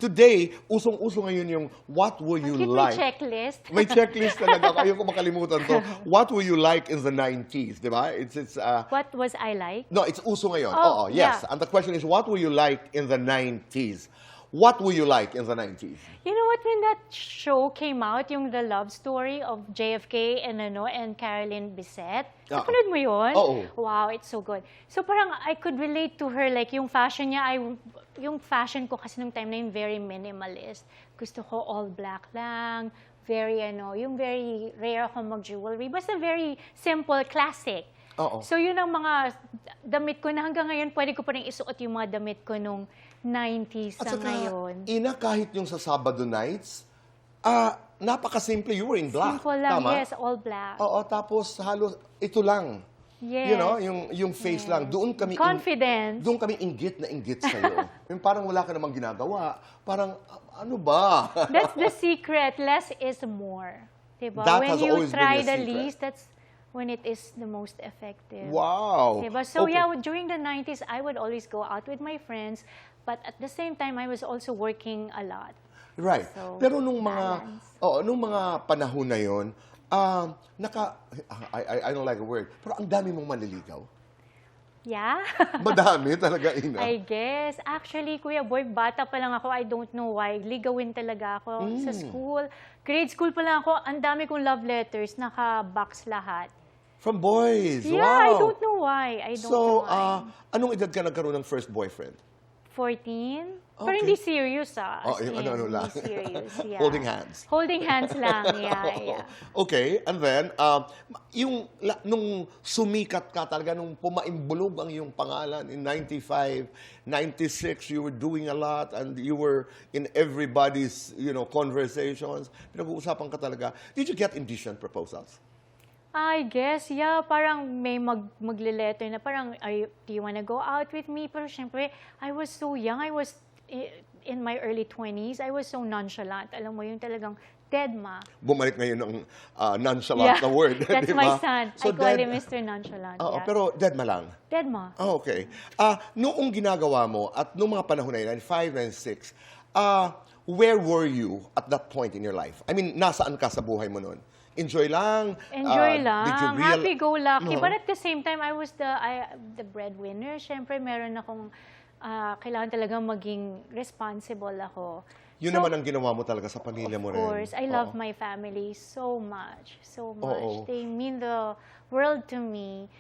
Today, usong-uso ngayon yung what will you like? May checklist. May checklist talaga. Ayoko makalimutan to. What will you like in the 90s? Di ba? What was I like? No, it's uso ngayon. Oh, Oo, yes. yeah. And the question is, what will you like in the 90s? What will you like in the 90s? You know what, when that show came out, yung The Love Story of JFK and Caroline Bissett, napanood mo yun? Oo. Wow, it's so good. So parang I could relate to her, like yung fashion niya, yung fashion ko kasi nung time na yun, very minimalist. Gusto ko all black lang, very yung very rare ako mag-jewelry, basta very simple, classic. Oo. So yun ang mga damit ko na hanggang ngayon, pwede ko pa rin isuot yung mga damit ko nung 90s sa ngayon. Ina, kahit yung sa Sabado nights, napakasimple. You were in black. Simple lang, Tama? yes, all black. Oo, tapos halos ito lang. Yes. You know, yung face lang. Doon kami confident. Doon kami inggit na inggit sa'yo. Yung parang wala ka namang ginagawa. Parang, ano ba? That's the secret. Less is more. Diba? That when has you always try been a the secret. least, that's when it is the most effective. Wow. Diba? So Okay. yeah, during the 90s, I would always go out with my friends, but at the same time, I was also working a lot. Right. So, Pero nung mga balance. nung mga panahon na 'yon, I don't like a word, pero ang dami mong manliligaw. Yeah. Madami talaga, Ina. I guess. Actually, Kuya Boy, bata pa lang ako. I don't know why. Ligawin talaga ako sa school. Grade school pa lang ako. Ang dami kong love letters. Naka-box lahat. From boys. Yeah, Wow. I don't know why. I don't know why. Anong edad ka nagkaroon ng first boyfriend? 14? Pero Okay. hindi serious, Yung ano lang. Hindi serious, yeah. Holding hands. Holding hands lang, yeah. Okay, and then, nung sumikat ka talaga, nung pumaimbulog ang iyong pangalan in 95, 96, you were doing a lot and you were in everybody's, conversations. Pinag-uusapan ka talaga. Did you get indecent proposals? I guess, yeah, parang may magle-letter na parang, do you wanna go out with me? Pero syempre, I was so young. I was in my early 20s. I was so nonchalant. Alam mo, yung talagang dead ma. Bumalik ngayon ng nonchalant na word. That's di my ba? son. So I call dead- him Mr. Nonchalant. Oo, Yeah. pero dead ma lang. Dead ma. Oh, okay. Noong ginagawa mo at noong mga panahon na yun, 95, 96, where were you at that point in your life? I mean, nasaan ka sa buhay mo noon? Enjoy lang? Enjoy lang. Did you Happy-go-lucky. But at the same time, I was the breadwinner. Siyempre, meron akong kailangan talagang maging responsible ako. Yun naman ang ginawa mo talaga sa pamilya mo rin. Of course. I love my family so much. So much. They mean the world to me.